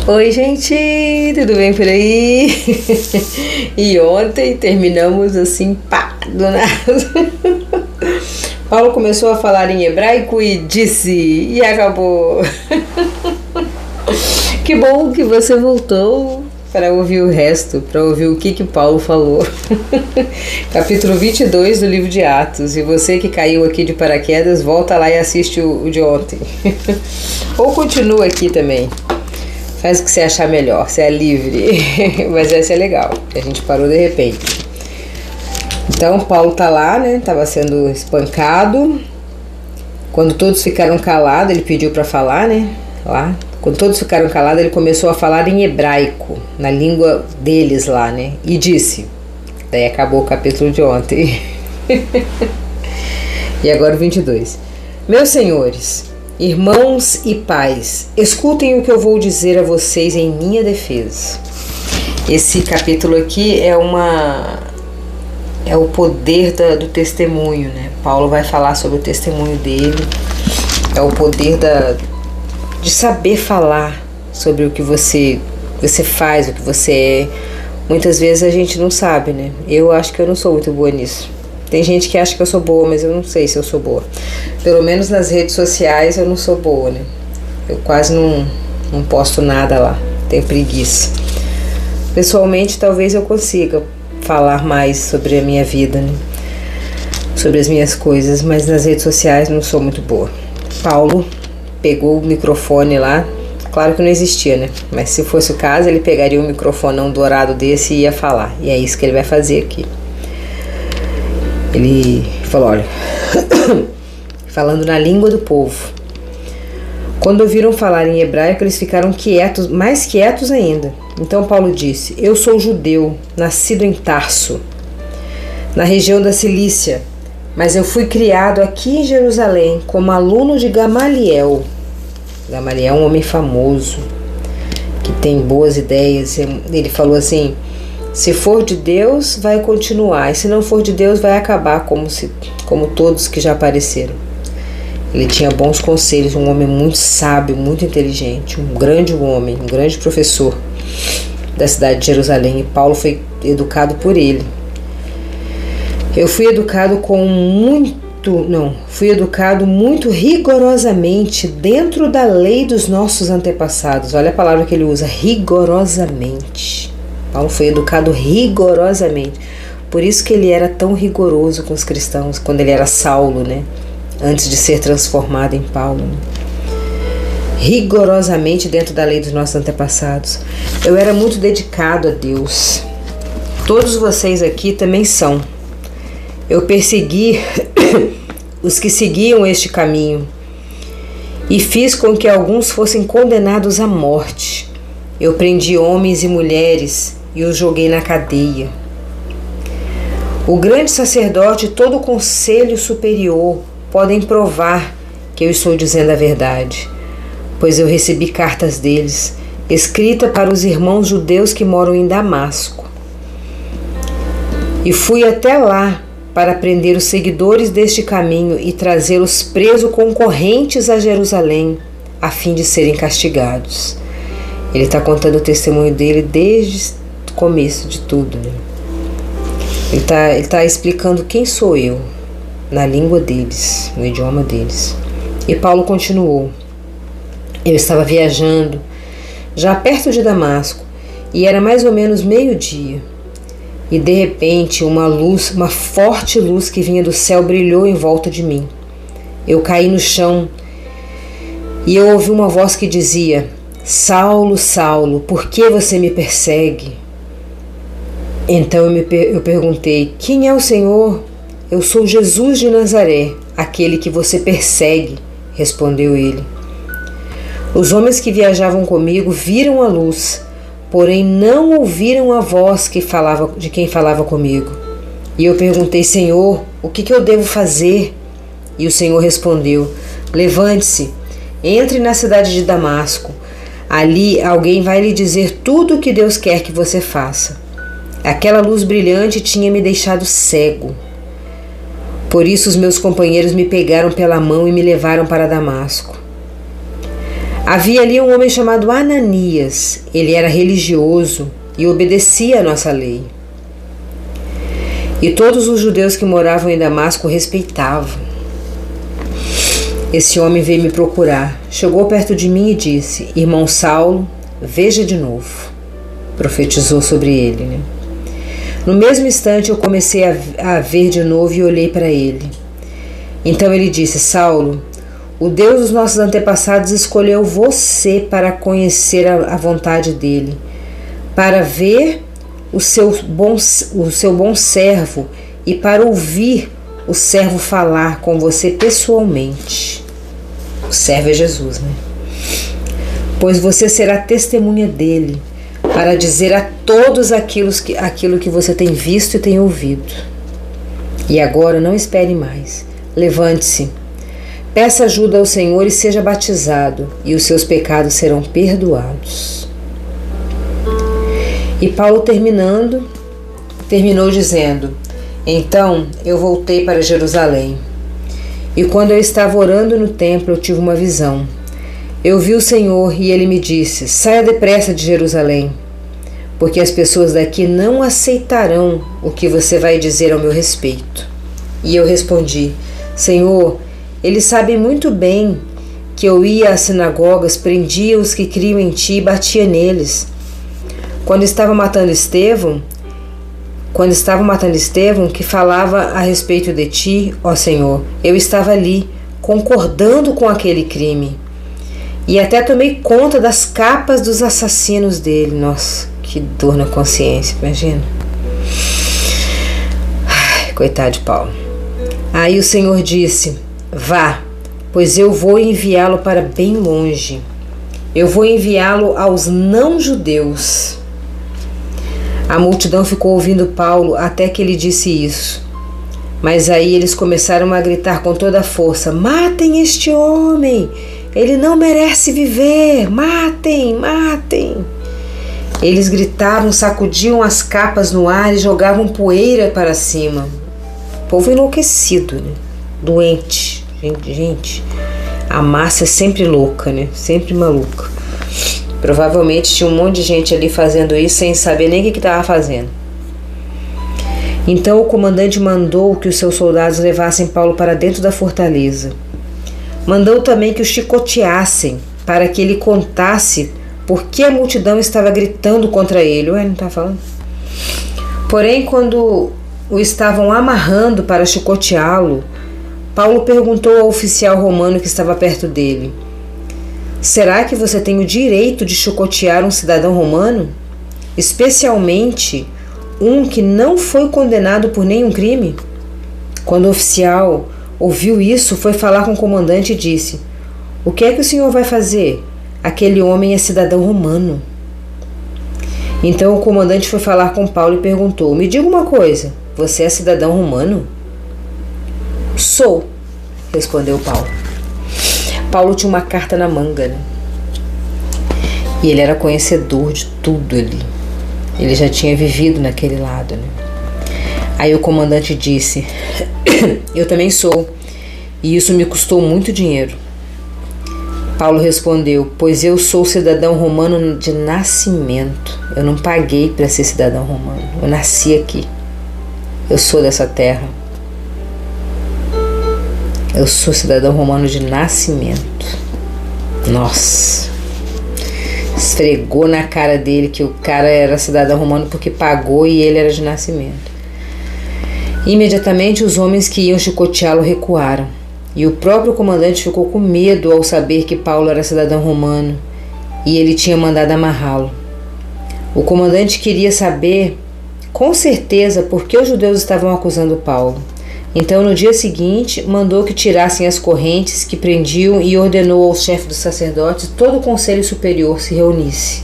Oi, gente, tudo bem por aí? E ontem terminamos assim, pá, do nada. Paulo começou a falar em hebraico e disse, e acabou. Que bom que você voltou para ouvir o resto, para ouvir o que Paulo falou. Capítulo 22 do livro de Atos. E você que caiu aqui de paraquedas, volta lá e assiste o de ontem. Ou continua aqui também. Faz o que você achar melhor, você é livre. Mas essa é legal, a gente parou de repente. Então Paulo tá lá, né? Tava sendo espancado. Quando todos ficaram calados, ele pediu para falar, né? Lá. Quando todos ficaram calados, ele começou a falar em hebraico, na língua deles lá, né? E disse. Daí acabou o capítulo de ontem. E agora o 22. Meus senhores, irmãos e pais, escutem o que eu vou dizer a vocês em minha defesa. Esse capítulo aqui é o poder do testemunho, né? Paulo vai falar sobre o testemunho dele. É o poder de saber falar sobre o que você faz, o que você é. Muitas vezes a gente não sabe, né? Eu acho que eu não sou muito boa nisso. Tem gente que acha que eu sou boa, mas eu não sei se eu sou boa. Pelo menos nas redes sociais eu não sou boa, né? Eu quase não posto nada lá. Tenho preguiça. Pessoalmente, talvez eu consiga falar mais sobre a minha vida, né? Sobre as minhas coisas, mas nas redes sociais não sou muito boa. Paulo pegou o microfone lá. Claro que não existia, né? Mas se fosse o caso, ele pegaria um microfonão dourado desse e ia falar. E é isso que ele vai fazer aqui. Ele falou, olha, falando na língua do povo. Quando ouviram falar em hebraico, eles ficaram quietos, mais quietos ainda. Então Paulo disse, eu sou judeu, nascido em Tarso, na região da Cilícia, mas eu fui criado aqui em Jerusalém como aluno de Gamaliel. Gamaliel é um homem famoso, que tem boas ideias. Ele falou assim, se for de Deus, vai continuar. E se não for de Deus, vai acabar como todos que já apareceram. Ele tinha bons conselhos, um homem muito sábio, muito inteligente, um grande homem, um grande professor da cidade de Jerusalém. E Paulo foi educado por ele. Eu fui educado fui educado muito rigorosamente dentro da lei dos nossos antepassados. Olha a palavra que ele usa, rigorosamente. Paulo foi educado rigorosamente. Por isso que ele era tão rigoroso com os cristãos, quando ele era Saulo, né? Antes de ser transformado em Paulo. Né? Rigorosamente dentro da lei dos nossos antepassados. Eu era muito dedicado a Deus. Todos vocês aqui também são. Eu persegui os que seguiam este caminho e fiz com que alguns fossem condenados à morte. Eu prendi homens e mulheres e os joguei na cadeia. O grande sacerdote e todo o conselho superior podem provar que eu estou dizendo a verdade, pois eu recebi cartas deles, escrita para os irmãos judeus que moram em Damasco. E fui até lá para prender os seguidores deste caminho e trazê-los presos concorrentes a Jerusalém, a fim de serem castigados. Ele está contando o testemunho dele desde o começo de tudo. Né? Ele tá explicando quem sou eu, na língua deles, no idioma deles. E Paulo continuou. Eu estava viajando, já perto de Damasco, e era mais ou menos meio-dia. E de repente uma forte luz que vinha do céu brilhou em volta de mim. Eu caí no chão e eu ouvi uma voz que dizia, Saulo, Saulo, por que você me persegue? Então eu perguntei, quem é o Senhor? Eu sou Jesus de Nazaré, aquele que você persegue, respondeu ele. Os homens que viajavam comigo viram a luz, porém não ouviram a voz de quem falava comigo. E eu perguntei, Senhor, o que eu devo fazer? E o Senhor respondeu, levante-se, entre na cidade de Damasco. Ali alguém vai lhe dizer tudo o que Deus quer que você faça. Aquela luz brilhante tinha me deixado cego. Por isso os meus companheiros me pegaram pela mão e me levaram para Damasco. Havia ali um homem chamado Ananias. Ele era religioso e obedecia à nossa lei. E todos os judeus que moravam em Damasco o respeitavam. Esse homem veio me procurar, chegou perto de mim e disse: Irmão Saulo, veja de novo. Profetizou sobre ele, né? No mesmo instante eu comecei a ver de novo e olhei para ele. Então ele disse: Saulo, o Deus dos nossos antepassados escolheu você para conhecer a vontade dele, para ver o seu bom servo e para ouvir o servo falar com você pessoalmente. O servo é Jesus, né? Pois você será testemunha dele, para dizer a todos aquilo que você tem visto e tem ouvido. E agora não espere mais. Levante-se, peça ajuda ao Senhor e seja batizado, e os seus pecados serão perdoados. E Paulo terminou dizendo: Então eu voltei para Jerusalém. E quando eu estava orando no templo, eu tive uma visão. Eu vi o Senhor e ele me disse: Saia depressa de Jerusalém, porque as pessoas daqui não aceitarão o que você vai dizer ao meu respeito. E eu respondi: Senhor, eles sabem muito bem que eu ia às sinagogas, prendia os que criam em ti e batia neles. Quando estavam matando Estevão, que falava a respeito de ti, ó Senhor, eu estava ali, concordando com aquele crime. E até tomei conta das capas dos assassinos dele. Nossa, que dor na consciência, imagina. Ai, coitado de Paulo. Aí o Senhor disse: Vá, pois eu vou enviá-lo para bem longe. Eu vou enviá-lo aos não-judeus. A multidão ficou ouvindo Paulo até que ele disse isso. Mas aí eles começaram a gritar com toda a força: Matem este homem! Ele não merece viver! Matem! Matem! Eles gritavam, sacudiam as capas no ar e jogavam poeira para cima. O povo enlouquecido, né? Doente. Gente, a massa é sempre louca, né? Sempre maluca. Provavelmente tinha um monte de gente ali fazendo isso sem saber nem o que estava fazendo. Então o comandante mandou que os seus soldados levassem Paulo para dentro da fortaleza. Mandou também que o chicoteassem, para que ele contasse por que a multidão estava gritando contra ele. Ué, não está falando? Porém, quando o estavam amarrando para chicoteá-lo, Paulo perguntou ao oficial romano que estava perto dele: Será que você tem o direito de chicotear um cidadão romano? Especialmente um que não foi condenado por nenhum crime? Quando o oficial ouviu isso, foi falar com o comandante e disse: O que é que o senhor vai fazer? Aquele homem é cidadão romano. Então o comandante foi falar com Paulo e perguntou: Me diga uma coisa, você é cidadão romano? Sou, respondeu Paulo. Paulo tinha uma carta na manga, né? E ele era conhecedor de tudo ali. Ele já tinha vivido naquele lado, né? Aí o comandante disse: Eu também sou, e isso me custou muito dinheiro. Paulo respondeu: Pois eu sou cidadão romano de nascimento. Eu não paguei para ser cidadão romano. Eu nasci aqui. Eu sou dessa terra. Eu sou cidadão romano de nascimento. Nossa. Esfregou na cara dele que o cara era cidadão romano porque pagou e ele era de nascimento. Imediatamente os homens que iam chicoteá-lo recuaram. E o próprio comandante ficou com medo ao saber que Paulo era cidadão romano e ele tinha mandado amarrá-lo. O comandante queria saber com certeza por que os judeus estavam acusando Paulo. Então, no dia seguinte, mandou que tirassem as correntes que prendiam e ordenou ao chefe dos sacerdotes que todo o conselho superior se reunisse.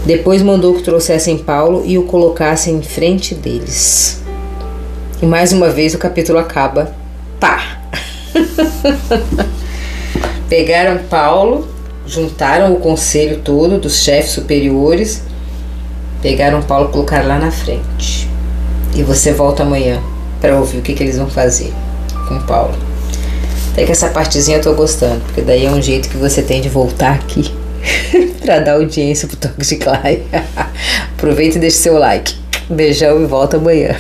Depois mandou que trouxessem Paulo e o colocassem em frente deles. E mais uma vez o capítulo acaba. Pá! Pegaram Paulo, juntaram o conselho todo dos chefes superiores, pegaram Paulo e colocaram lá na frente. E você volta amanhã para ouvir o que eles vão fazer com Paulo. Até que essa partezinha eu tô gostando, porque daí é um jeito que você tem de voltar aqui pra dar audiência pro Toque de Clay. Aproveita e deixa seu like. Beijão e volta amanhã.